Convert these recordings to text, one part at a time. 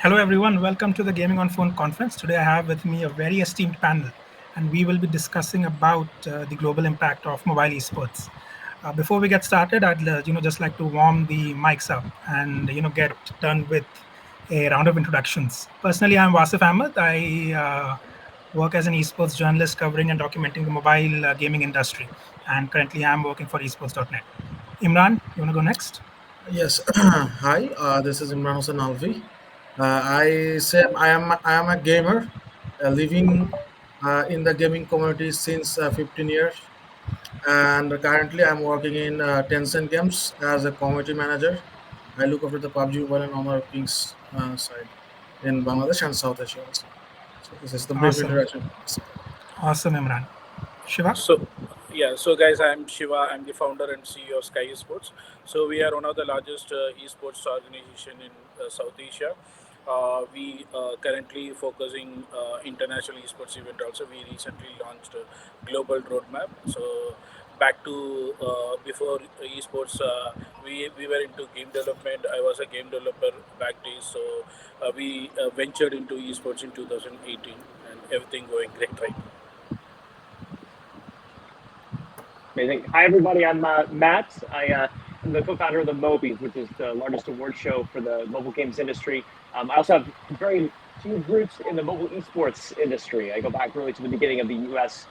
Hello, everyone. Welcome to the Gaming on Phone conference. Today, I have with me a very esteemed panel, and we will be discussing about the global impact of mobile esports. Before we get started, I'd just like to warm the mics up and get done with a round of introductions. Personally, I'm Wasif Ahmed. I work as an esports journalist covering and documenting the mobile gaming industry, and currently, I'm working for esports.net. Imran, you want to go next? Yes. Hi. This is Imran Hossain Alve. I am a gamer, living in the gaming community since 15 years, and currently I'm working in Tencent Games as a community manager. I look after the PUBG Mobile and Honor Kings side in Bangladesh and South Asia also. So this is the brief Awesome. introduction. Awesome, Imran. Shiva? So guys, I'm Shiva. I'm the founder and CEO of Skyesports. So we are one of the largest esports organization in South Asia. We currently focusing international esports event. Also, we recently launched a global roadmap. So back to before esports, we were into game development. I was a game developer back days. So we ventured into esports in 2018, and everything going great right now. Amazing. Hi, everybody. I'm Matt. I'm the co-founder of the Mobies, which is the largest award show for the mobile games industry. I also have very huge roots in the mobile esports industry. I go back really to the beginning of the U.S.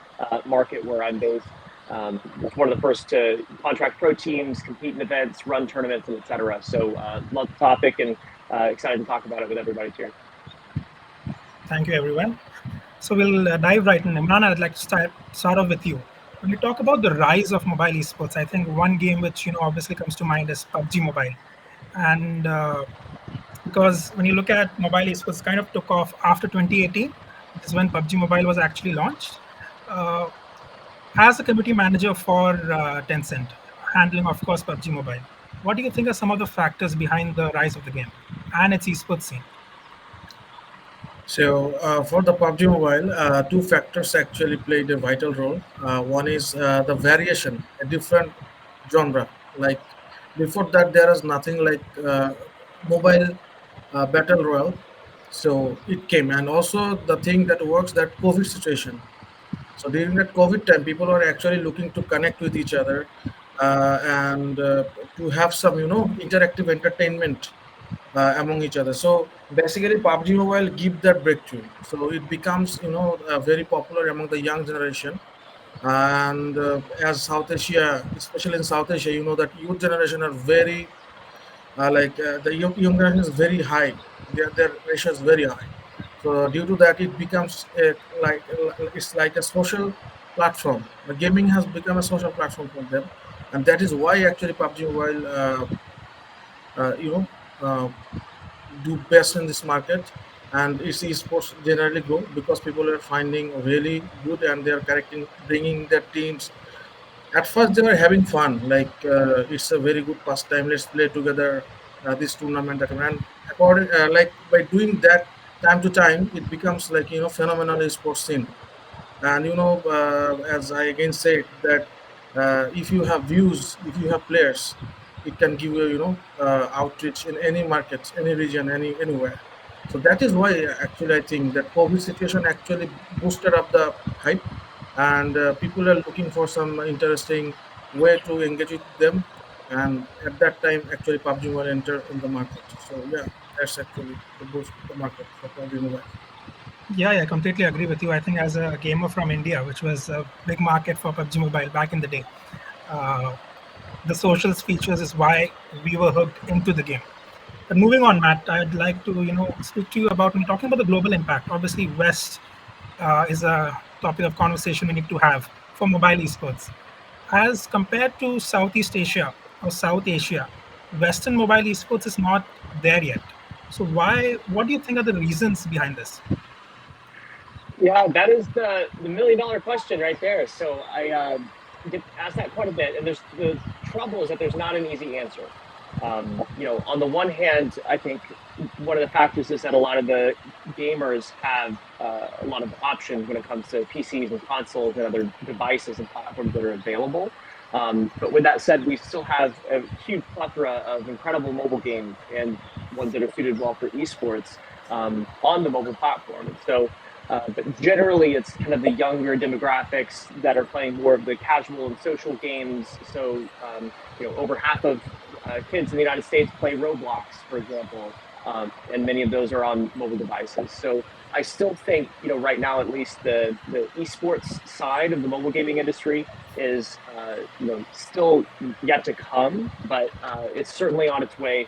Market where I'm based. Was one of the first to contract pro teams, compete in events, run tournaments, and etc. So love the topic and excited to talk about it with everybody here. Thank you, everyone. So we'll dive right in. Imran, I'd like to start off with you. When we talk about the rise of mobile esports, I think one game which obviously comes to mind is PUBG Mobile, and because when you look at mobile esports, kind of took off after 2018. This is when PUBG Mobile was actually launched. Uh, as a community manager for Tencent, handling of course PUBG Mobile, what do you think are some of the factors behind the rise of the game and its esports scene? So for the PUBG Mobile, two factors actually played a vital role. One is the variation, a different genre. Like before that, there is nothing like mobile battle royale. So it came, and also the thing that works, that COVID situation. So during that COVID time, people were actually looking to connect with each other and to have some, interactive entertainment among each other. So basically, PUBG Mobile give that breakthrough. So it becomes, very popular among the young generation. And as South Asia, especially in South Asia, that youth generation are very the young generation is very high. Their ratio is very high. So due to that, it becomes it's like a social platform. The gaming has become a social platform for them, and that is why actually PUBG Mobile, uh, you know, uh, do best in this market, and its esports generally grow because people are finding really good and they are correcting, bringing their teams. At first, they were having fun, like it's a very good pastime. Let's play together this tournament, that one. And according, like by doing that time to time, it becomes like phenomenal esports scene. And as I again said that if you have views, if you have players, it can give you outreach in any markets, any region, anywhere. So that is why actually I think that COVID situation actually boosted up the hype, and people are looking for some interesting way to engage with them. And at that time, actually, PUBG will enter in the market. So yeah, that's actually the boost the market for PUBG Mobile. Yeah, I completely agree with you. I think as a gamer from India, which was a big market for PUBG Mobile back in the day, uh, the socials features is why we were hooked into the game. But moving on, Matt, I'd like to speak to you about when talking about the global impact. Obviously, West is a topic of conversation we need to have for mobile esports. As compared to Southeast Asia or South Asia, Western mobile esports is not there yet. So why? What do you think are the reasons behind this? Yeah, that is the $1 million question right there. So I get asked that quite a bit, and there's the trouble is that there's not an easy answer. On the one hand, I think one of the factors is that a lot of the gamers have a lot of options when it comes to PCs and consoles and other devices and platforms that are available. But with that said, we still have a huge plethora of incredible mobile games and ones that are suited well for esports. on the mobile platform. And so, but generally, it's kind of the younger demographics that are playing more of the casual and social games. So, over half of kids in the United States play Roblox, for example, and many of those are on mobile devices. So I still think, right now, at least the esports side of the mobile gaming industry is, still yet to come, but it's certainly on its way.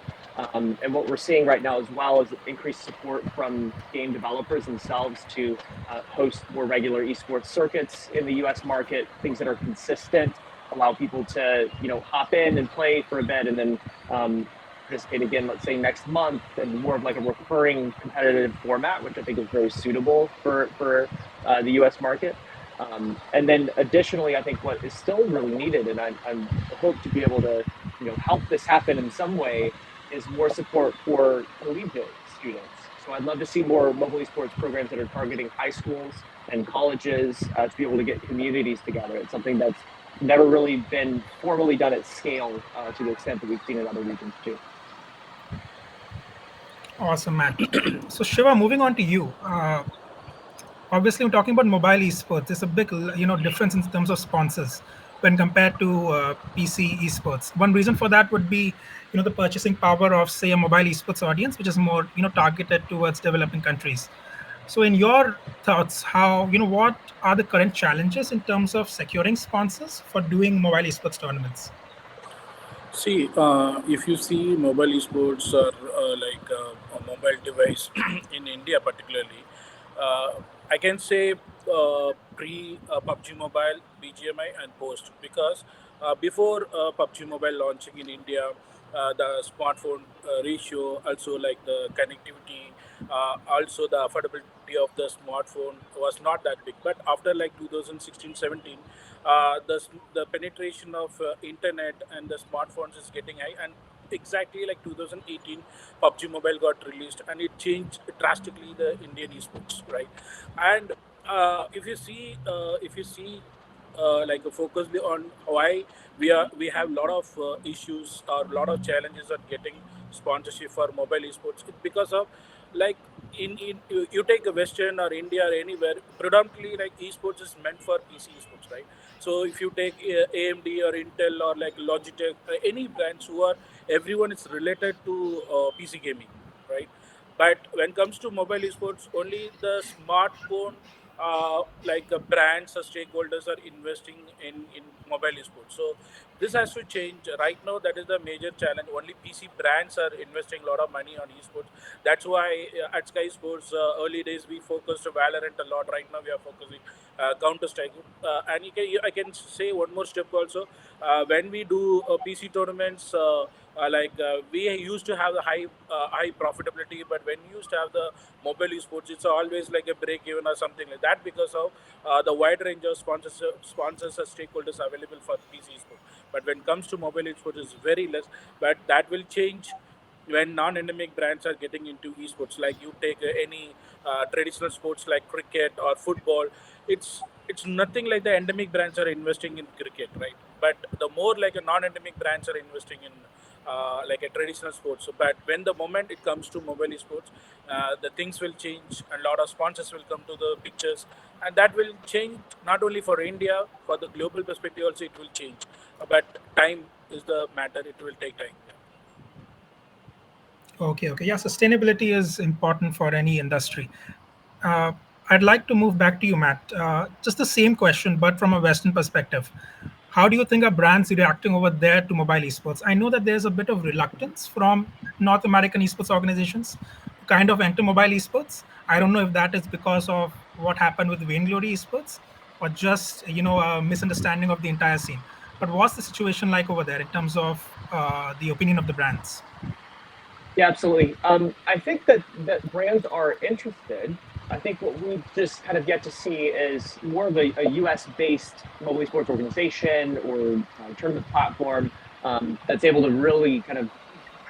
And what we're seeing right now as well is increased support from game developers themselves to host more regular esports circuits in the US market, things that are consistent, allow people to, hop in and play for a bit and then participate again, let's say next month, and more of like a recurring competitive format, which I think is very suitable for the US market. And then additionally, I think what is still really needed, and I hope to be able to, help this happen in some way, is more support for collegiate students. So I'd love to see more mobile esports programs that are targeting high schools and colleges to be able to get communities together. It's something that's never really been formally done at scale to the extent that we've seen in other regions too. Awesome, Matt. So Shiva, moving on to you. Obviously, we're talking about mobile esports. There's a big, difference in terms of sponsors when compared to PC esports. One reason for that would be, the purchasing power of, say, a mobile esports audience, which is more, targeted towards developing countries. So, in your thoughts, what are the current challenges in terms of securing sponsors for doing mobile esports tournaments? See, if you see mobile esports or like a mobile device in India particularly, I can say pre PUBG Mobile, BGMI, and post, because before PUBG Mobile launching in India, the smartphone ratio, also like the connectivity, also the affordability of the smartphone was not that big. But after like 2016-17, the penetration of internet and the smartphones is getting high, and exactly like 2018 PUBG Mobile got released, and it changed drastically the Indian esports, right? And if you see like focusly on why we have a lot of issues or a lot of challenges on getting sponsorship for mobile esports. It's because of like in you take a Western or India or anywhere, predominantly like esports is meant for PC esports, right? So if you take AMD or Intel or like Logitech, any brands who are, everyone is related to PC gaming, right? But when it comes to mobile esports, only the smartphone brands or stakeholders are investing in mobile esports. So this has to change. Right now, that is the major challenge. Only PC brands are investing a lot of money on esports. That's why at Skyesports, early days we focused on Valorant a lot. Right now we are focusing Counter Strike. And I can say one more step also. When we do PC tournaments, we used to have the high profitability, but when you used to have the mobile esports, it's always like a break even or something like that, because of the wide range of sponsors or stakeholders available for PC esports. But when it comes to mobile esports, it's very less. But that will change when non-endemic brands are getting into esports. Like you take any traditional sports like cricket or football, it's nothing like the endemic brands are investing in cricket, right? But the more like a non-endemic brands are investing in like a traditional sports. So, but when the moment it comes to mobile esports, the things will change, and a lot of sponsors will come to the pictures, and that will change not only for India, for the global perspective also it will change. But time is the matter; it will take time. Okay. Yeah, sustainability is important for any industry. Uh, I'd like to move back to you, Matt. Just the same question, but from a Western perspective. How do you think are brands reacting over there to mobile esports? I know that there's a bit of reluctance from North American esports organizations to kind of enter mobile esports. I don't know if that is because of what happened with Vainglory esports or just a misunderstanding of the entire scene. But what's the situation like over there in terms of the opinion of the brands? Yeah, absolutely. I think that brands are interested. I think what we just kind of yet to see is more of a US-based mobile esports organization or tournament platform that's able to really kind of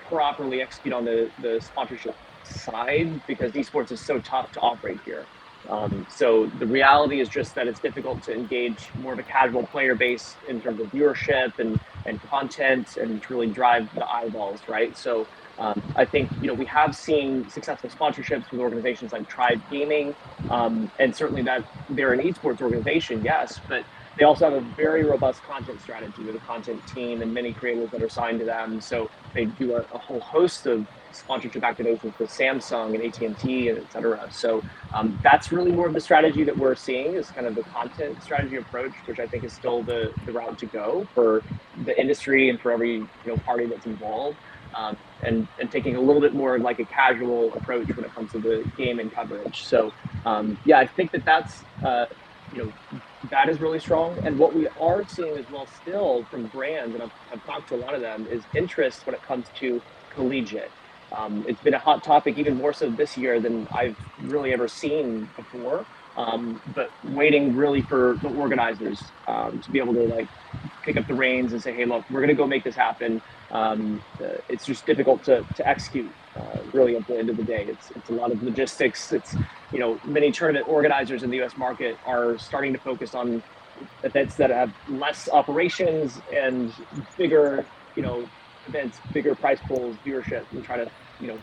properly execute on the sponsorship side, because esports is so tough to operate here. So the reality is just that it's difficult to engage more of a casual player base in terms of viewership and content and to really drive the eyeballs, right? So I think we have seen successful sponsorships with organizations like Tribe Gaming, and certainly that they're an esports organization, yes, but they also have a very robust content strategy with a content team and many creators that are signed to them. So they do a whole host of sponsorship activations with Samsung and AT&T and et cetera. So that's really more of the strategy that we're seeing is kind of the content strategy approach, which I think is still the route to go for the industry and for every party that's involved. And taking a little bit more like a casual approach when it comes to the game and coverage. So yeah, I think that's that is really strong. And what we are seeing as well still from brands, and I've talked to a lot of them, is interest when it comes to collegiate. It's been a hot topic, even more so this year than I've really ever seen before. But waiting really for the organizers to be able to like pick up the reins and say, hey, look, we're going to go make this happen. It's just difficult to execute. Really, at the end of the day, it's a lot of logistics. It's many tournament organizers in the U.S. market are starting to focus on events that have less operations and bigger events, bigger prize pools, viewership, and try to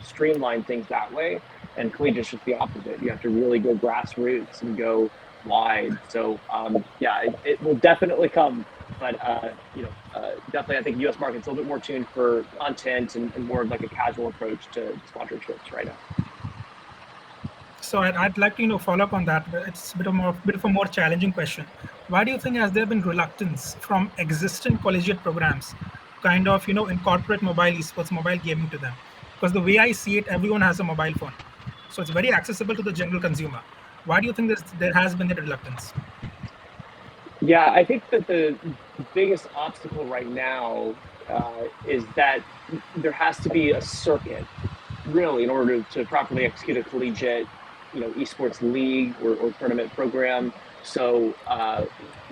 streamline things that way. And collegiate is just the opposite. You have to really go grassroots and go wide. So yeah, it will definitely come. But definitely, I think U.S. market's a little bit more tuned for content and more of like a casual approach to sponsorships right now. So I'd like to follow up on that. But it's a bit of a more challenging question. Why do you think has there been reluctance from existing collegiate programs, kind of incorporate mobile esports, mobile gaming to them? Because the way I see it, everyone has a mobile phone, so it's very accessible to the general consumer. Why do you think there has been that reluctance? Yeah, I think that the biggest obstacle right now is that there has to be a circuit, really, in order to properly execute a collegiate, esports league or tournament program. So,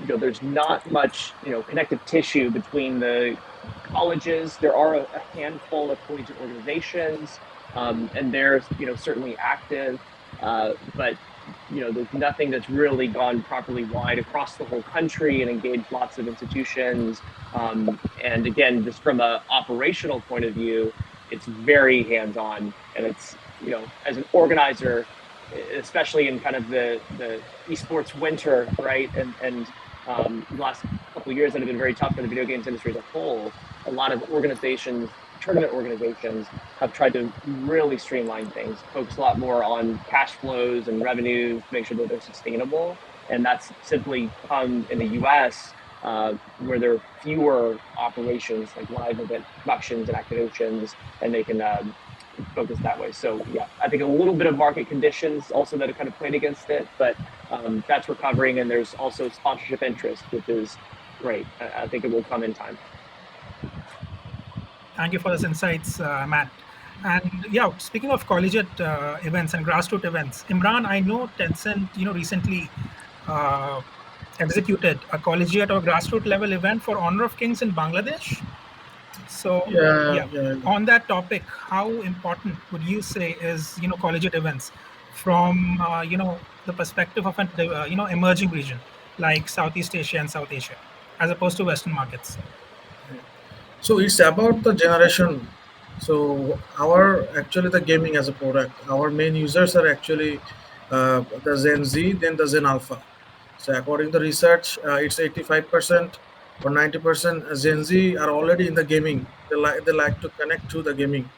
there's not much, connective tissue between the colleges. There are a handful of collegiate organizations, and they're, certainly active, but there's nothing that's really gone properly wide across the whole country and engaged lots of institutions. And again, just from an operational point of view, it's very hands-on. And it's, as an organizer, especially in kind of the esports winter, right? And the last couple of years that have been very tough for the video games industry as a whole, a lot of organizations, tournament organizations, have tried to really streamline things, focus a lot more on cash flows and revenues, make sure that they're sustainable. And that's simply come in the US, where there are fewer operations like live event productions and activations, and they can focus that way. So yeah, I think a little bit of market conditions also that have kind of played against it, but that's recovering, and there's also sponsorship interest, which is great. I think it will come in time. Thank you for those insights, Matt. And yeah, speaking of collegiate events and grassroots events, Imran, I know Tencent, recently executed a collegiate or grassroots level event for Honor of Kings in Bangladesh. So yeah, on that topic, how important would you say is collegiate events from the perspective of an emerging region like Southeast Asia and South Asia, as opposed to Western markets? So it's about the generation. So actually the gaming as a product, our main users are actually the Gen Z, then the Gen Alpha. So according to research, it's 85% or 90% Gen Z are already in the gaming. They like to connect to the gaming,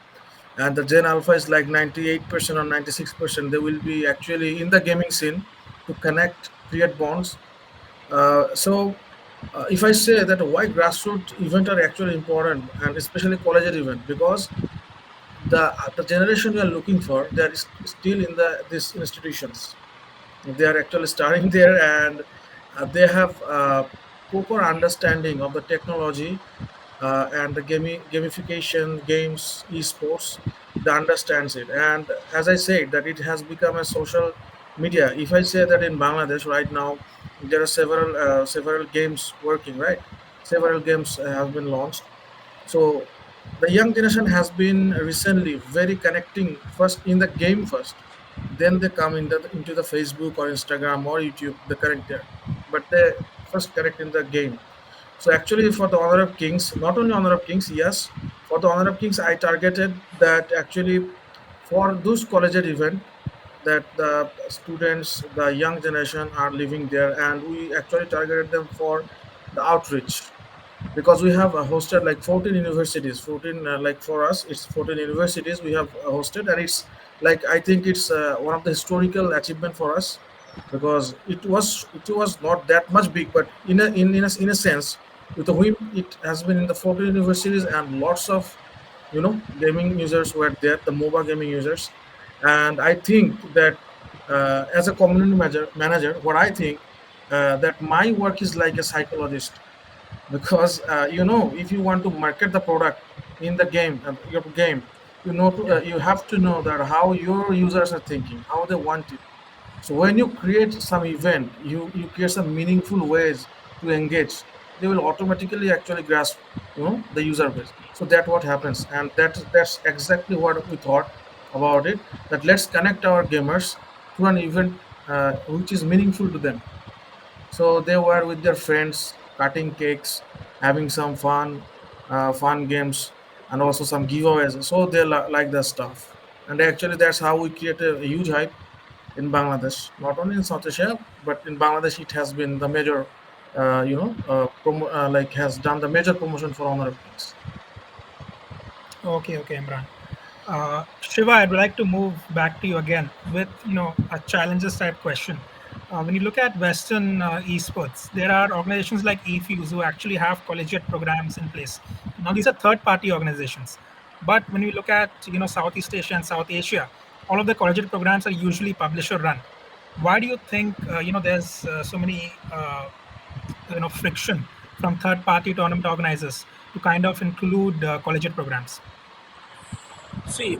and the Gen Alpha is like 98% or 96%. They will be actually in the gaming scene to connect, create bonds. So if I say that why grassroots event are actually important, and especially collegiate event, because the generation we are looking for, they are still in these institutions. They are actually starting there, and they have proper understanding of the technology and the gamification, games, esports. They understands it, and as I said, that it has become a social media. If I say that in Bangladesh right now, there are several games working, right? Several games have been launched. So the young generation has been recently very connecting first in the game first, then they come into the Facebook or Instagram or YouTube. They connect there, but they first connect in the game. So actually, for the Honor of Kings, not only Honor of Kings, yes, For the Honor of Kings, I targeted that actually for those collegiate event that the students, the young generation are living there, and we actually targeted them for the outreach because we have hosted like 14 universities 14 like for us it's 14 universities we have hosted, and it's like I think it's one of the historical achievement for us because it was not that much big, but in a sense with the whim it has been in the 14 universities, and lots of gaming users were there, the MOBA gaming users. And I think that as a community manager, what I think that my work is like a psychologist, because if you want to market the product in the game, your game, Yeah. you have to know that how your users are thinking, how they want it. So when you create some event, you create some meaningful ways to engage, they will automatically actually grasp the user base. So that what happens, and that's exactly what we thought about it, that let's connect our gamers to an event which is meaningful to them. So they were with their friends, cutting cakes, having some fun games, and also some giveaways. So they like the stuff. And actually, that's how we create a huge hype in Bangladesh. Not only in South Asia, but in Bangladesh, it has been the major, like has done the major promotion for Honor of Kings. Okay, Imran. Shiva, I'd like to move back to you again with a challenges type question. When you look at Western esports, there are organizations like eFuse who actually have collegiate programs in place. Now these are third-party organizations, but when we look at Southeast Asia and South Asia, all of the collegiate programs are usually publisher-run. Why do you think there's so many friction from third-party tournament organizers to kind of include collegiate programs? See,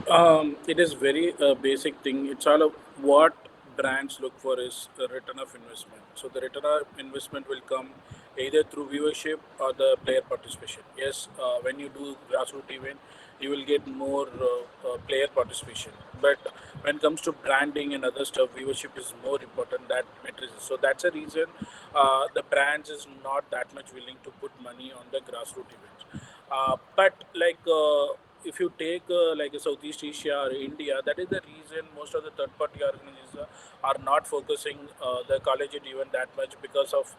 it is very basic thing. It's all of what brands look for is the return of investment. So the return of investment will come either through viewership or the player participation. Yes, when you do grassroots event, you will get more player participation. But when it comes to branding and other stuff, viewership is more important. That matters. So that's a reason the brands is not that much willing to put money on the grassroots events. But like if you take like a Southeast Asia or India, that is the reason most of the third-party organizations are not focusing the college even that much because of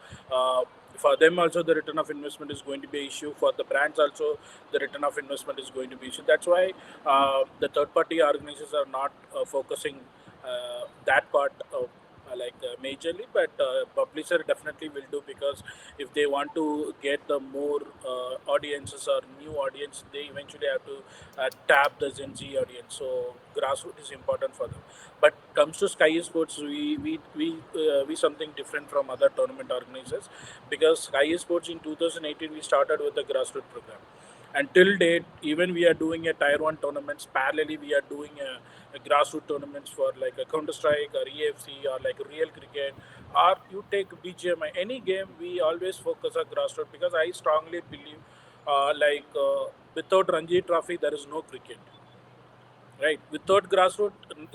for them also the return of investment is going to be an issue. For the brands also the return of investment is going to be issue. That's why the third-party organizations are not focusing that part of majorly, but publisher definitely will do because if they want to get the more audiences or new audience, they eventually have to tap the Gen Z audience. So grassroots is important for them. But comes to Sky Sports, we something different from other tournament organizers because Sky Sports in 2018 we started with the grassroots program. Until date, even we are doing a tier 1 tournaments, parallelly we are doing a grassroots tournaments for like a Counter Strike or EFC or like real cricket, or you take BGMI, any game we always focus on grassroots because I strongly believe without Ranji Trophy there is no cricket. Right, without grassroots,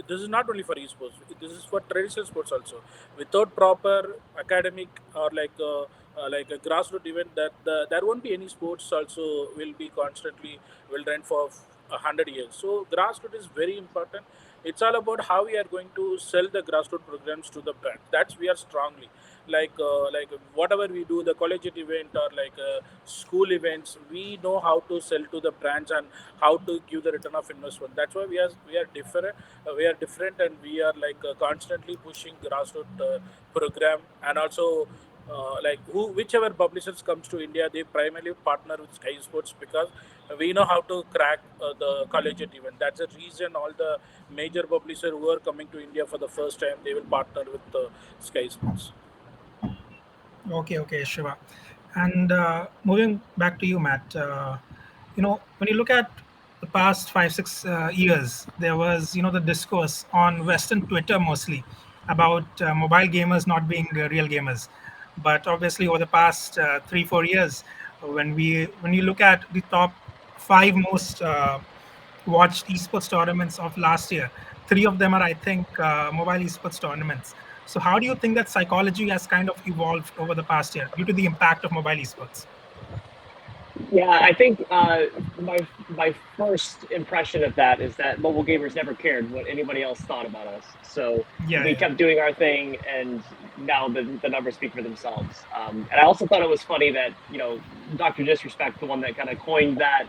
this is not only for esports, this is for traditional sports also. Without proper academic or like a grassroots event, that there won't be any sports also will be constantly will run for 100 years. So grassroots is very important. It's all about how we are going to sell the grassroots programs to the brand. That's we are strongly like whatever we do, the collegiate event or like school events, we know how to sell to the brands and how to give the return of investment. That's why we are different. And we are like constantly pushing grassroots program. And also like whichever publishers comes to India, they primarily partner with Sky Sports because we know how to crack the collegiate event. That's the reason all the major publishers who are coming to India for the first time, they will partner with Sky Sports. Okay, Shiva. And moving back to you, Matt, when you look at the past 5, 6 years, there was, the discourse on Western Twitter mostly about mobile gamers not being real gamers. But obviously, over the past 3, 4 years, when you look at the top five most watched esports tournaments of last year, three of them are, I think, mobile esports tournaments. So how do you think that psychology has kind of evolved over the past year due to the impact of mobile esports? Yeah, I think my first impression of that is that mobile gamers never cared what anybody else thought about us. So Yeah, we yeah. kept doing our thing, and now the numbers speak for themselves. And I also thought it was funny that Dr. Disrespect, the one that kind of coined that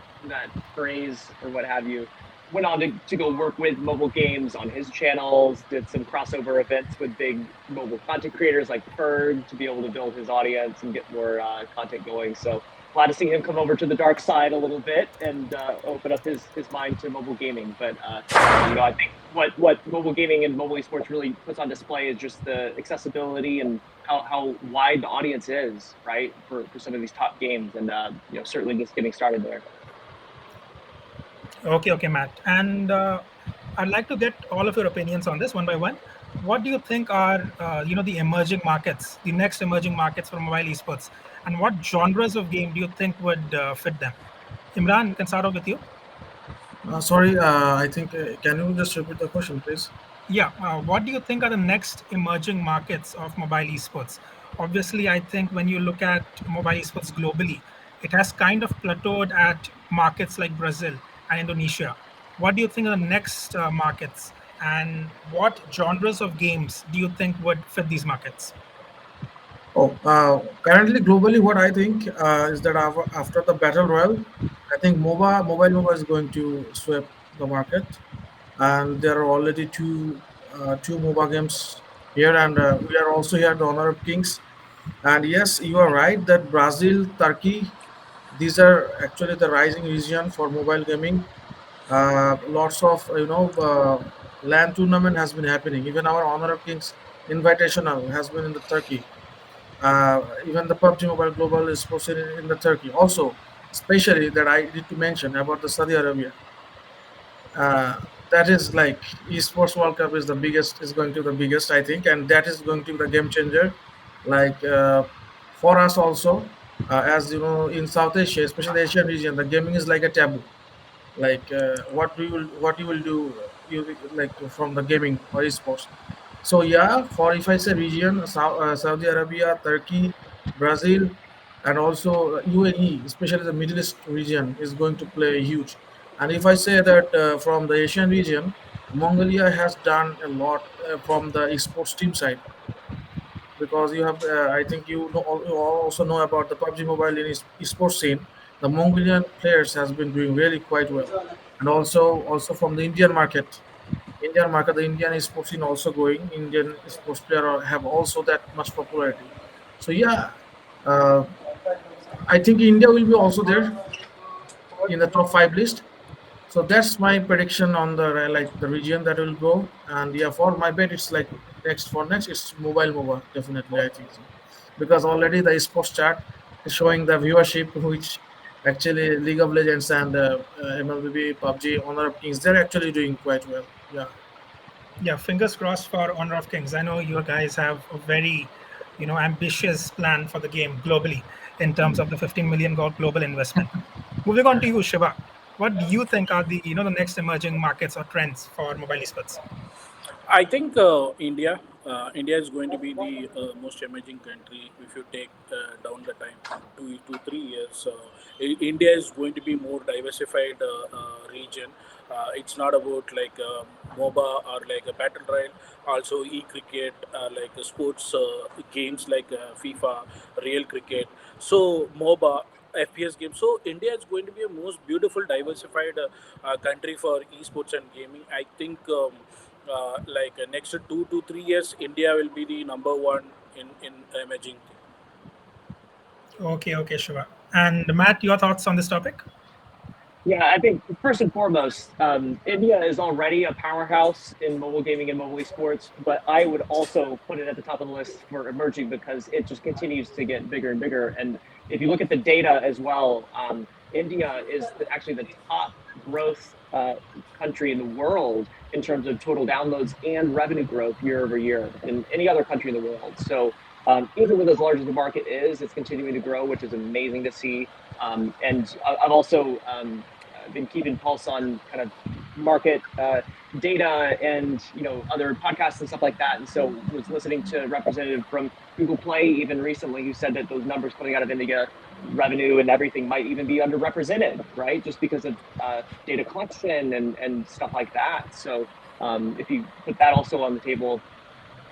phrase or what have you, went on to go work with mobile games on his channels, did some crossover events with big mobile content creators like Ferg to be able to build his audience and get more content going. So glad to see him come over to the dark side a little bit and open up his mind to mobile gaming. But I think what mobile gaming and mobile esports really puts on display is just the accessibility and how wide the audience is, right, for some of these top games, and certainly just getting started there. Okay, Matt. And I'd like to get all of your opinions on this one by one. What do you think are, the emerging markets, the next emerging markets for mobile esports, and what genres of game do you think would fit them? Imran, can start off with you. Sorry, I think, can you just repeat the question, please? Yeah, what do you think are the next emerging markets of mobile esports? Obviously, I think when you look at mobile esports globally, it has kind of plateaued at markets like Brazil and Indonesia. What do you think are the next markets, and what genres of games do you think would fit these markets? Oh, currently globally, what I think is that after the battle royale, I think mobile MOBA is going to sweep the market, and there are already two MOBA games here, and we are also here the Honor of Kings. And yes, you are right that Brazil, Turkey, these are actually the rising region for mobile gaming. Lots of LAN tournament has been happening. Even our Honor of Kings Invitational has been in the Turkey. Even the PUBG Mobile Global is posted in the Turkey. Also, especially that I need to mention about the Saudi Arabia. Uh, that is like Esports World Cup is the biggest, is going to the biggest, I think, and that is going to be the game changer. Like for us also, as you know, in South Asia, especially the Asian region, the gaming is like a taboo. Like what you will do, you like from the gaming or esports. So yeah, for if I say region, Saudi Arabia, Turkey, Brazil, and also UAE, especially the Middle East region, is going to play huge. And if I say that from the Asian region, Mongolia has done a lot from the esports team side, because you have, I think you also know about the PUBG Mobile in esports scene. The Mongolian players has been doing really quite well, and also from the Indian market, the Indian esports scene also going. Indian esports player have also that much popularity. So yeah, uh, I think India will be also there in the top five list. So that's my prediction on the like the region that will go. And yeah, for my bet, it's like next it's mobile MOBA, definitely, I think so, because already the esports chart is showing the viewership, which actually League of Legends and MLBB, PUBG, Honor of Kings, they're actually doing quite well. Yeah. Yeah, fingers crossed for Honor of Kings. I know you guys have a very, ambitious plan for the game globally in terms of the 15 million global investment. Moving on to you, Shiva. What do you think are the next emerging markets or trends for mobile esports? I think India is going to be the most emerging country if you take down the time 2 to 3 years. India is going to be more diversified region. It's not about like MOBA or like a battle royale. Also e-cricket, like sports games like FIFA, real cricket. So MOBA. FPS games. So India is going to be a most beautiful, diversified country for esports and gaming. I think next 2 to 3 years, India will be the number one in emerging thing. Okay, Shiva. And Matt, your thoughts on this topic? Yeah, I think first and foremost, India is already a powerhouse in mobile gaming and mobile esports, but I would also put it at the top of the list for emerging because it just continues to get bigger and bigger. And if you look at the data as well, India is actually the top growth country in the world in terms of total downloads and revenue growth year over year in any other country in the world. So even with as large as the market is, it's continuing to grow, which is amazing to see. And I've also been keeping pulse on kind of market data and other podcasts and stuff like that. And so was listening to a representative from Google Play even recently who said that those numbers coming out of India, revenue and everything, might even be underrepresented, right? Just because of data collection and stuff like that. So if you put that also on the table,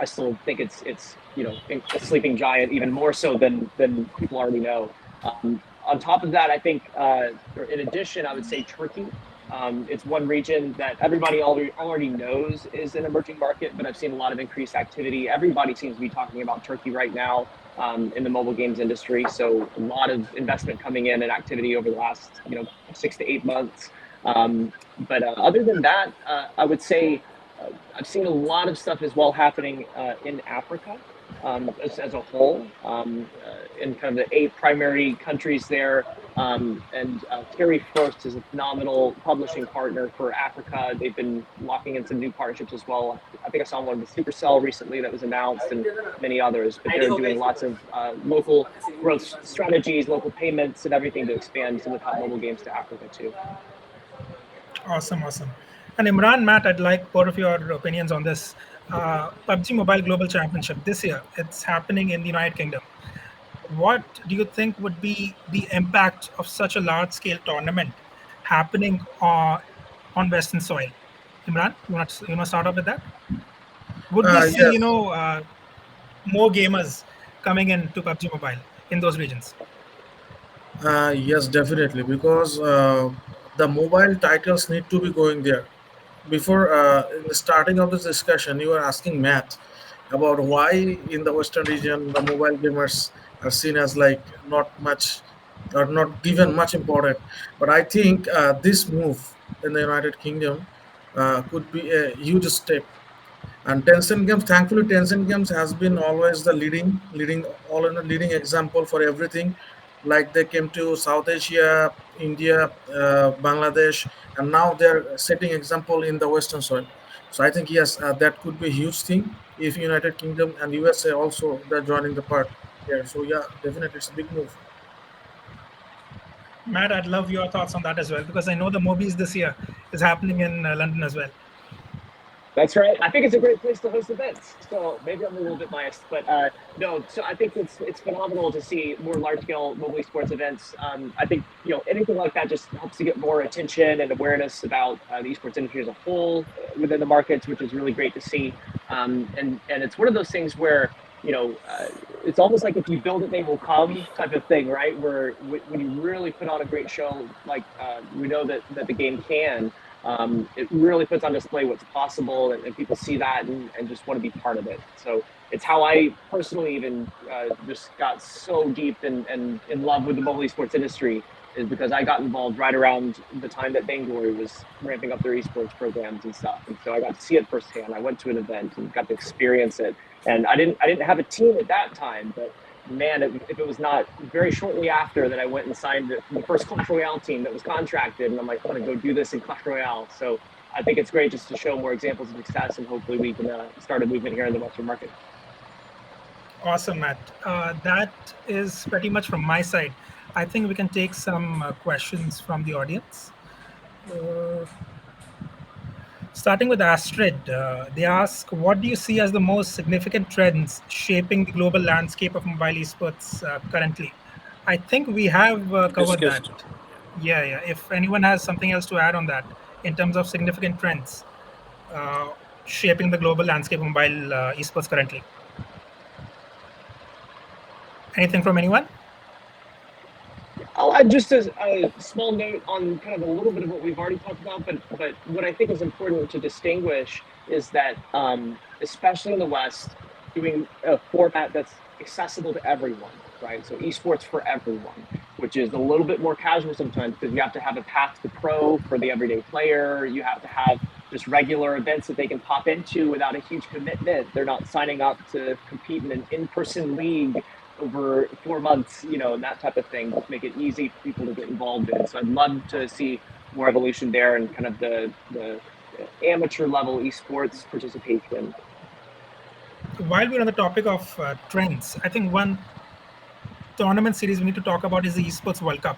I still think it's a sleeping giant, even more so than people already know. On top of that, I think, in addition, I would say Turkey. It's one region that everybody already knows is an emerging market, but I've seen a lot of increased activity. Everybody seems to be talking about Turkey right now in the mobile games industry. So a lot of investment coming in and activity over the last 6 to 8 months. But other than that, I would say I've seen a lot of stuff as well happening in Africa as a whole, in kind of the 8 primary countries there. And Terry First is a phenomenal publishing partner for Africa. They've been locking in some new partnerships as well. I think I saw one with Supercell recently that was announced, and many others. But they're doing lots of local growth strategies, local payments, and everything to expand some of the top mobile games to Africa too. Awesome. And Imran, Matt, I'd like both of your opinions on this. PUBG Mobile Global Championship this year, it's happening in the United Kingdom. What do you think would be the impact of such a large-scale tournament happening on Western soil? Imran, you want to start off with that? Would we see, Yes. more gamers coming into PUBG Mobile in those regions? Yes, definitely, because the mobile titles need to be going there. Before, in the starting of this discussion, you were asking Matt about why in the Western region the mobile gamers are seen as like not much or not given much important. But I think this move in the United Kingdom could be a huge step. And Tencent Games, thankfully, Tencent Games has been always the leading example for everything. Like they came to South Asia, India, Bangladesh, and now they're setting example in the Western soil. So I think yes, that could be a huge thing if United Kingdom and USA also they're joining the part here. So yeah, definitely it's a big move. Matt, I'd love your thoughts on that as well, because I know the Mobies this year is happening in London as well. That's right. I think it's a great place to host events. So maybe I'm a little bit biased, but no. So I think it's phenomenal to see more large-scale mobile esports events. I think anything like that just helps to get more attention and awareness about the esports industry as a whole within the markets, which is really great to see. And it's one of those things where it's almost like if you build it, they will come type of thing, right? Where when you really put on a great show, like we know that the game can. It really puts on display what's possible, and people see that and just want to be part of it. So it's how I personally even just got so deep and in love with the mobile esports industry, is because I got involved right around the time that Bangalore was ramping up their esports programs and stuff. And so I got to see it firsthand. I went to an event and got to experience it. And I didn't have a team at that time, but man, if it was not very shortly after that I went and signed the first Clash Royale team that was contracted, and I'm like, I want to go do this in Clash Royale. So I think it's great just to show more examples of success, and hopefully we can start a movement here in the Western market. Awesome, Matt. That is pretty much from my side. I think we can take some questions from the audience. Starting with Astrid, they ask, what do you see as the most significant trends shaping the global landscape of mobile esports currently? I think we have covered that. Yeah. If anyone has something else to add on that in terms of significant trends shaping the global landscape of mobile esports currently. Anything from anyone? I'll add just a small note on kind of a little bit of what we've already talked about, but what I think is important to distinguish is that, especially in the West, doing a format that's accessible to everyone, right? So esports for everyone, which is a little bit more casual sometimes because you have to have a path to pro for the everyday player. You have to have just regular events that they can pop into without a huge commitment. They're not signing up to compete in an in-person league over 4 months, and that type of thing, to make it easy for people to get involved in. So I'd love to see more evolution there and kind of the amateur level esports participation. While we're on the topic of trends, I think one tournament series we need to talk about is the Esports World Cup.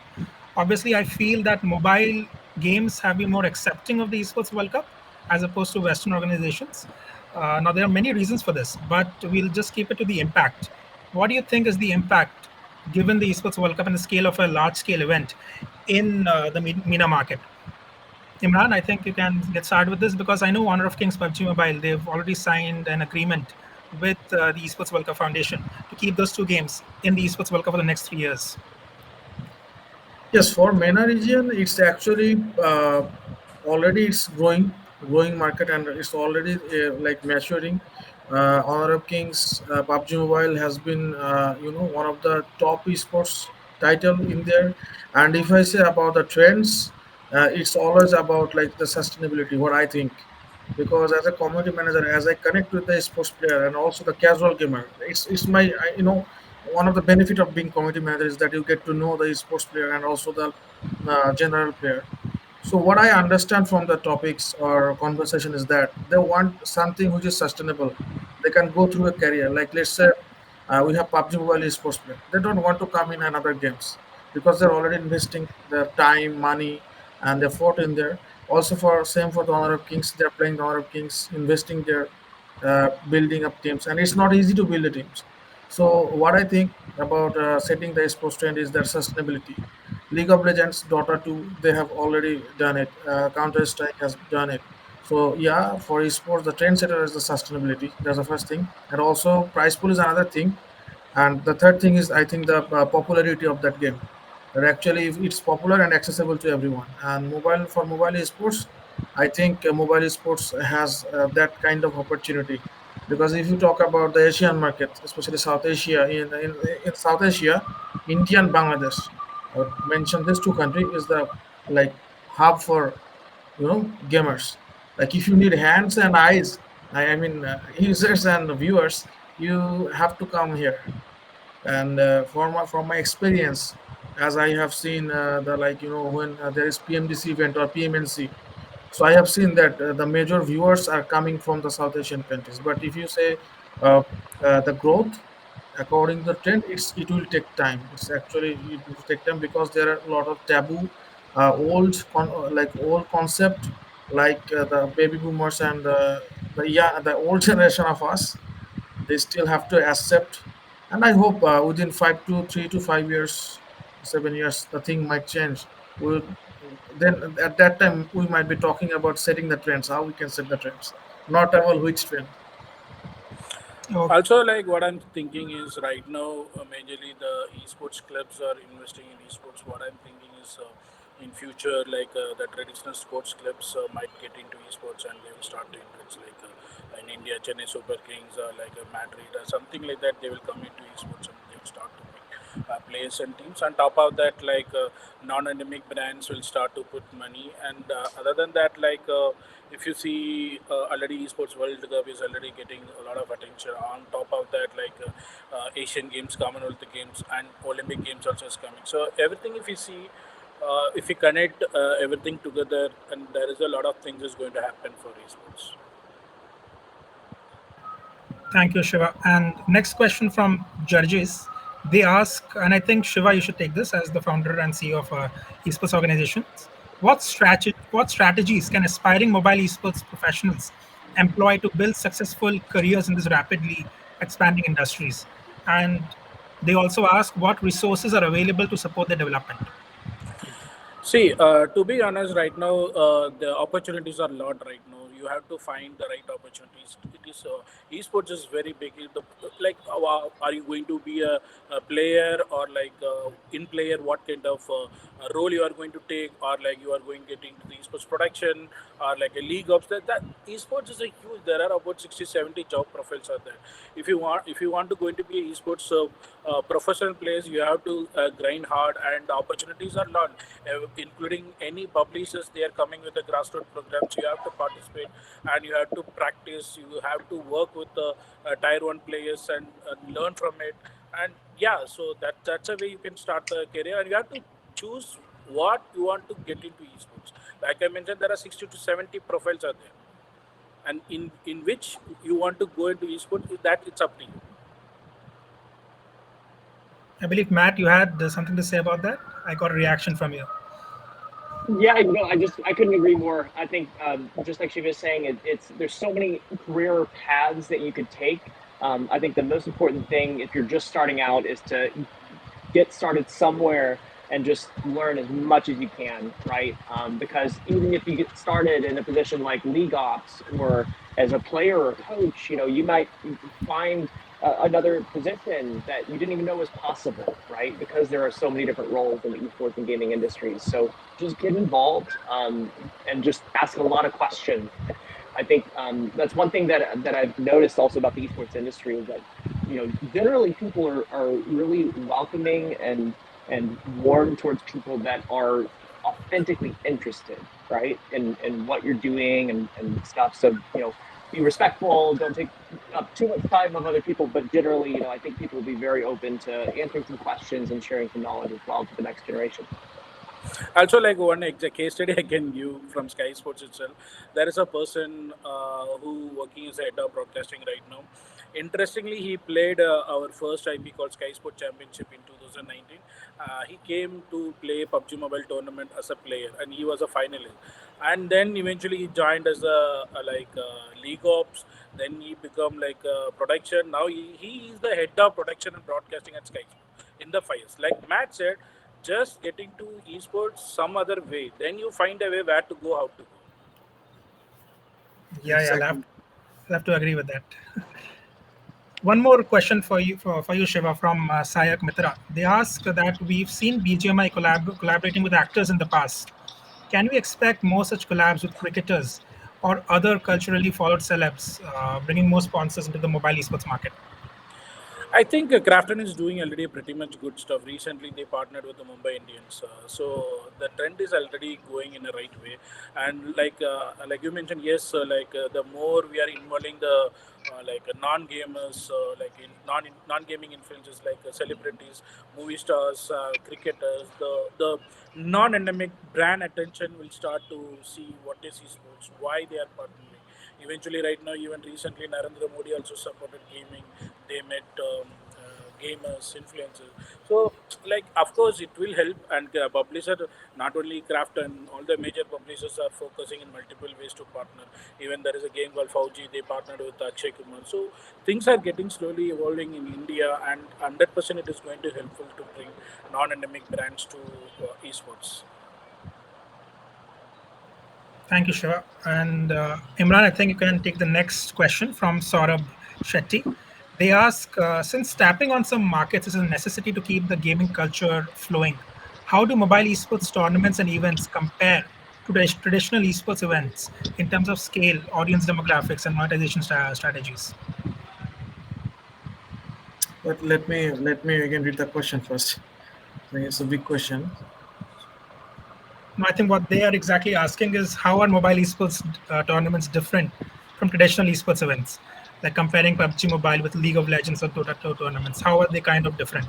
Obviously, I feel that mobile games have been more accepting of the Esports World Cup as opposed to Western organizations. Now, there are many reasons for this, but we'll just keep it to the impact. What do you think is the impact, given the Esports World Cup and the scale of a large scale event in the MENA market? Imran, I think you can get started with this because I know Honor of Kings PUBG Mobile, they've already signed an agreement with the Esports World Cup Foundation to keep those two games in the Esports World Cup for the next 3 years. Yes, for MENA region, it's actually already it's growing market, and it's already like maturing. Honor of Kings PUBG Mobile has been one of the top esports title in there. And if I say about the trends, it's always about like the sustainability. What I think, because as a community manager, as I connect with the sports player and also the casual gamer, it's my one of the benefit of being community manager is that you get to know the sports player and also the general player. So what I understand from the topics or conversation is that they want something which is sustainable. They can go through a career. Like let's say we have PUBG Mobile esports player. They don't want to come in another games because they're already investing their time, money, and effort in there. Also for same for the Honor of Kings, they're playing the Honor of Kings, investing their building up teams, and it's not easy to build the teams. So what I think about setting the esports trend is their sustainability. League of Legends, Dota 2, they have already done it. Counter Strike has done it. So yeah, for esports, the trendsetter is the sustainability. That's the first thing, and also prize pool is another thing. And the third thing is, I think, the popularity of that game. That actually, if it's popular and accessible to everyone. And mobile esports, I think mobile esports has that kind of opportunity. Because if you talk about the Asian market, especially South Asia, in South Asia, India and Bangladesh, I would mention these two countries is the like hub for gamers. Like if you need hands and eyes, I mean users and viewers, you have to come here. And from my experience, as I have seen the like when there is PMDC event or PMNC, so I have seen that the major viewers are coming from the South Asian countries. But if you say uh, the growth according to the trend, it will take time. It will take time because there are a lot of taboo, like old concept, like the baby boomers and the old generation of us, they still have to accept. And I hope within 3 to 5 years, 7 years, the thing might change. We'll, then at that time we might be talking about setting the trends, how we can set the trends, not about which trend. Oh, Also, like what I'm thinking is right now, majorly the esports clubs are investing in esports. What I'm thinking is in future, like the traditional sports clubs might get into esports and they will start to invest. Like in India, Chennai Super Kings, like Madrid, or something like that. They will come into esports and they will start to pick players and teams. On top of that, like non-endemic brands will start to put money. And other than that, like if you see already esports world cup is already getting a lot of attention. On top of that, like Asian games, Commonwealth games, and Olympic games also is coming. So everything, if you see, if you connect everything together, and there is a lot of things is going to happen for esports. thank you, Shiva. And next question from judges. They ask, and I think Shiva, you should take this as the founder and CEO of esports organizations. What strategies can aspiring mobile esports professionals employ to build successful careers in this rapidly expanding industries? And they also ask what resources are available to support their development. See, to be honest, right now the opportunities are a lot right now. You have to find the right opportunities. It is esports is very big. Like, are you going to be a player or like in player? What kind of role you are going to take, or like you are going to get into the esports production, or like a league of that. Esports is a huge. There are about 60, 70 job profiles are there. If you want to going to be a esports professional players, you have to grind hard, and the opportunities are lot, including any publishers. They are coming with the grassroots programs. You have to participate, and you have to practice. You have to work with the tier one players and learn from it. And yeah, so that's a way you can start the career, and you have to choose what you want to get into esports. Like I mentioned, there are 60 to 70 profiles are there, and in which you want to go into esports, that it's up to you. I believe, Matt, you had something to say about that. I got a reaction from you. Yeah, I couldn't agree more. I think just like she was saying, it's there's so many career paths that you could take. I think the most important thing if you're just starting out is to get started somewhere and just learn as much as you can, right? Because even if you get started in a position like league ops or as a player or coach, you might find another position that you didn't even know was possible, right? Because there are so many different roles in the esports and gaming industries. So just get involved and just ask a lot of questions. I think that's one thing that I've noticed also about the esports industry is that generally people are really welcoming and warm towards people that are authentically interested, right, in what you're doing and stuff. So be respectful, don't take up too much time of other people, but generally, I think people will be very open to answering some questions and sharing some knowledge as well to the next generation. Also, like one case study I can give from Skyesports itself. There is a person who working as a head of broadcasting right now. Interestingly, he played our first IP called Skyesports Championship in 2019. He came to play PUBG Mobile tournament as a player, and he was a finalist. And then eventually he joined as a league ops. Then he become like production. Now he is the head of production and broadcasting at Skyesports in the fires. Like Matt said, just getting to esports some other way, then you find a way where to go, how to go. Yeah, Exactly. I'll have to agree with that. One more question for you, Shiva, from Sayak Mitra. They ask that we've seen BGMI collaborating with actors in the past. Can we expect more such collabs with cricketers or other culturally followed celebs, bringing more sponsors into the mobile esports market? I think Crafton is doing already pretty much good stuff. Recently, they partnered with the Mumbai Indians, so the trend is already going in the right way. And like you mentioned, yes, the more we are involving the non gamers, non gaming influencers like celebrities, movie stars, cricketers, the non endemic brand attention will start to see what is esports, why they are partnering. Eventually, right now, even recently, Narendra Modi also supported gaming. They met gamers, influencers. So, like, of course, it will help. And publisher, not only Craft and all the major publishers are focusing in multiple ways to partner. Even there is a game called Fauji. They partnered with Akshay Kumar. So things are getting slowly evolving in India, and 100% it is going to helpful to bring non-endemic brands to esports. Thank you, Shiva. And Imran, I think you can take the next question from Saurabh Shetty. They ask, since tapping on some markets is a necessity to keep the gaming culture flowing, how do mobile esports tournaments and events compare to the traditional esports events in terms of scale, audience demographics, and monetization strategies? But let me again read the question first. I think it's a big question. No, I think what they are exactly asking is how are mobile esports tournaments different from traditional esports events? Like comparing PUBG Mobile with League of Legends or Dota 2 tournaments, how are they kind of different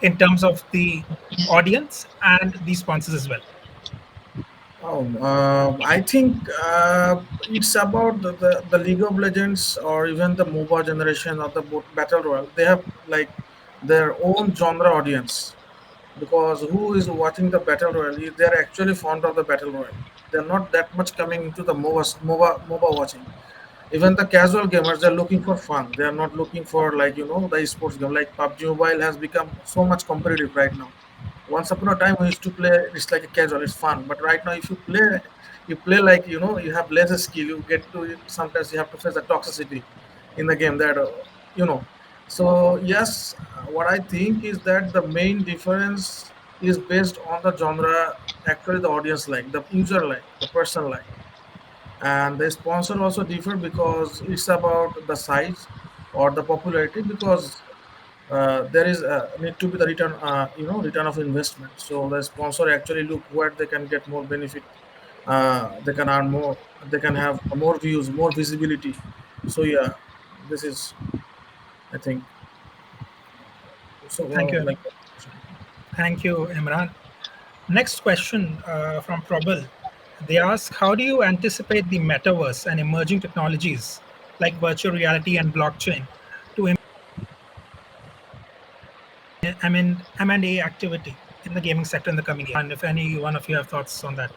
in terms of the audience and the sponsors as well? Oh, I think it's about the League of Legends or even the MOBA generation or the Battle Royale. They have like their own genre audience because who is watching the Battle Royale? They're actually fond of the Battle Royale. They're not that much coming into the MOBA watching. Even the casual gamers, they're looking for fun. They are not looking for like the esports game. Like PUBG Mobile has become so much competitive right now. Once upon a time we used to play, it's like a casual, it's fun, but right now if you play like you have lesser skill, you get to sometimes you have to face the toxicity in the game that you know so yes, what I think is that the main difference is based on the genre, actually the audience like, the user like, the person like, and the sponsor also differ because it's about the size or the popularity, because there is need to be the return, return of investment. So the sponsor actually look where they can get more benefit, they can earn more, they can have more views, more visibility. So yeah, this is, I think, so Thank you. like. Thank you, Imran. Next question from Prabal. They ask, how do you anticipate the metaverse and emerging technologies like virtual reality and blockchain to M&A activity in the gaming sector in the coming year? And if any one of you have thoughts on that.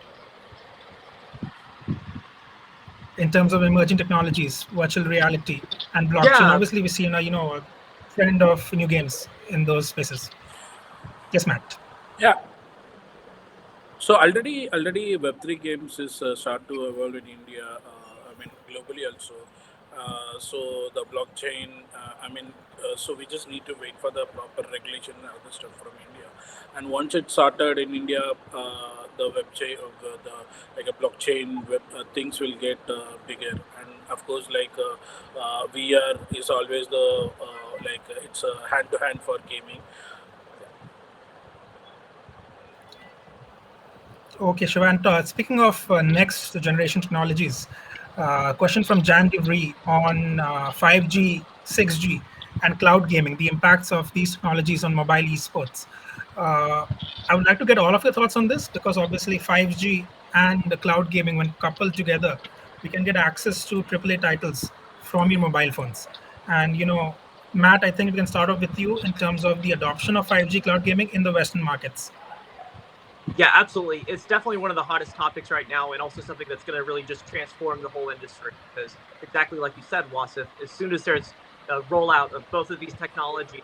in terms of emerging technologies, virtual reality, and blockchain. Yeah, Obviously, we see a trend of new games in those spaces. Yes, Matt. Yeah. So already Web3 games is start to evolve in India. I mean globally also. So the blockchain. So we just need to wait for the proper regulation and other stuff from India. And once it started in India, the web chain, the like a blockchain web things will get bigger. And of course, VR is always the it's a hand to hand for gaming. Okay, Shivant. Speaking of next generation technologies, question from Jan DeVry on 5G, 6G, and cloud gaming, the impacts of these technologies on mobile esports. Uh, I would like to get all of your thoughts on this because obviously 5G and the cloud gaming, when coupled together, we can get access to AAA titles from your mobile phones. And, Matt, I think we can start off with you in terms of the adoption of 5G cloud gaming in the Western markets. yeah, absolutely. It's definitely one of the hottest topics right now, and also something that's going to really just transform the whole industry. Because exactly like you said, Wasif, as soon as there's a rollout of both of these technologies,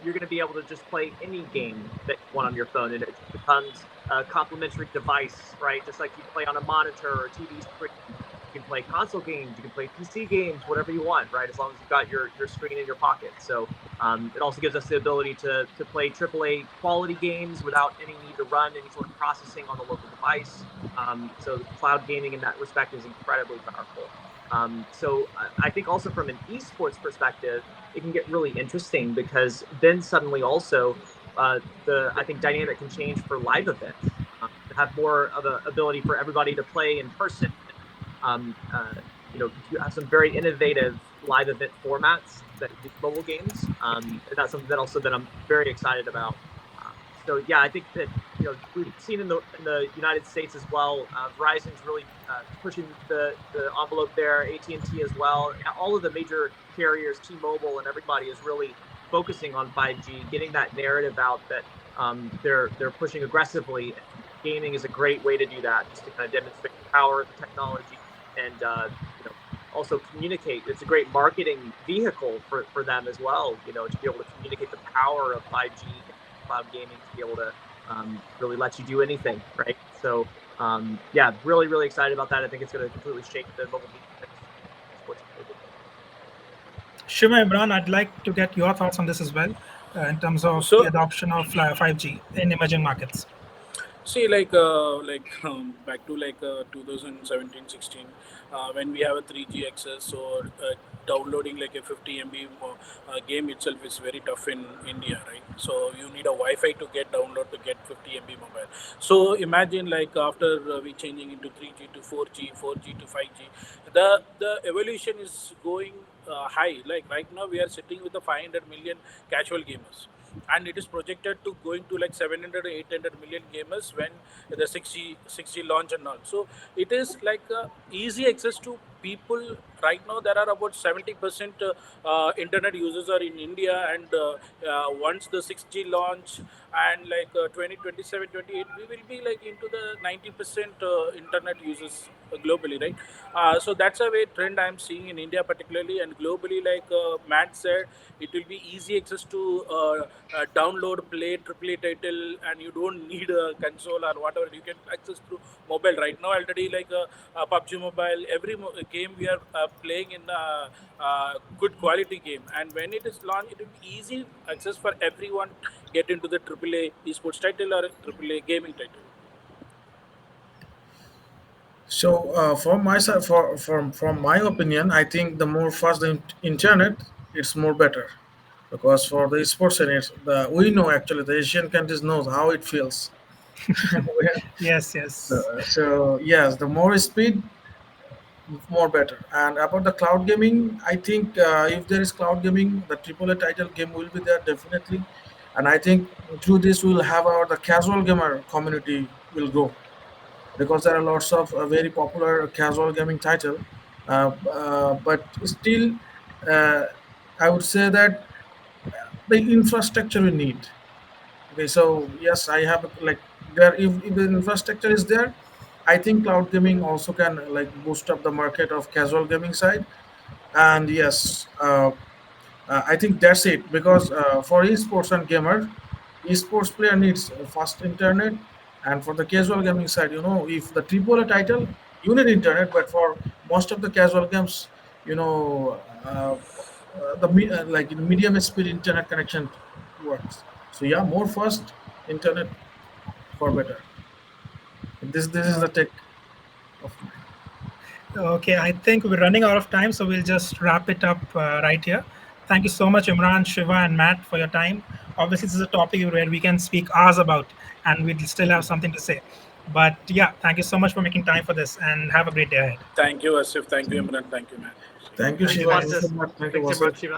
you're going to be able to just play any game that you want on your phone, and it becomes a complementary device, right? Just like you play on a monitor or TV screen. You can play console games, you can play PC games, whatever you want, right? As long as you've got your screen in your pocket. So it also gives us the ability to play AAA quality games without any need to run any sort of processing on the local device. So cloud gaming in that respect is incredibly powerful. So I think also from an esports perspective, it can get really interesting because then suddenly also I think dynamic can change for live events. To have more of an ability for everybody to play in person. Um, uh, you have some very innovative live event formats that use mobile games, and that's something that I'm very excited about. Uh, so yeah, I think that we've seen in the United States as well. Verizon's really pushing the envelope there. AT&T as well. All of the major carriers, T-Mobile and everybody, is really focusing on 5G, getting that narrative out that they're pushing aggressively. Gaming is a great way to do that, just to kind of demonstrate the power of the technology and also communicate. It's a great marketing vehicle for them as well. To be able to communicate the power of 5G cloud gaming to be able to really let you do anything, right? So yeah, really really excited about that. I think it's going to completely shake the mobile gaming sports. Shiva, Imran, I'd like to get your thoughts on this as well, in terms of the So adoption of 5G in emerging markets. see, back to 2017, 16, when we have a 3G access or downloading like a 50 MB game itself is very tough in India, right? So you need a Wi-Fi to get download to get 50 MB mobile. So imagine like after we changing into 3G to 4G, 4G to 5G, the evolution is going high. Like right now we are sitting with the 500 million casual gamers, and it is projected to going to like 700 or 800 million gamers when the 6G launch and all. So it is like easy access to people. Right now there are about 70% internet users are in India, and once the 6G launch and 2027 28 we will be like into the 90% internet users globally, right? So that's a way trend I'm seeing in India particularly, and globally, like Matt said, it will be easy access to download, play AAA title, and you don't need a console or whatever. You can access through mobile right now. Already, PUBG Mobile, every game we are playing in good quality game, and when it is launched, it will be easy access for everyone get into the AAA esports title or AAA gaming title. So, from my side, from my opinion, I think the more fast the internet, it's more better, because for the sports and we know actually the Asian countries knows how it feels. Yes, yes. So yes, the more speed, more better. And about the cloud gaming, I think if there is cloud gaming, the AAA title game will be there definitely, and I think through this we'll have our the casual gamer community will grow, because there are lots of very popular casual gaming title, but still, uh, I would say that the infrastructure we need. Okay, so yes, I have like there if the infrastructure is there, I think cloud gaming also can like boost up the market of casual gaming side. And yes, I think that's it because for esports and gamer, esports player needs fast internet, and for the casual gaming side, if the triple A title, you need internet, but for most of the casual games, like medium speed internet connection works. So yeah, more fast internet for better. This is Uh, the tech of mine. Okay, I think we're running out of time, so we'll just wrap it up right here. Thank you so much, Imran, Shiva, and Matt, for your time. Obviously, this is a topic where we can speak hours about, and we'll still have something to say. But yeah, thank you so much for making time for this, and have a great day ahead. Thank you, Asif. Thank you, Imran. Thank you, man. Thank you, Thank you, Shiva. Thank you, Wasif. Matt. Thank you, Thanks, Wasif. Imran, Shiva.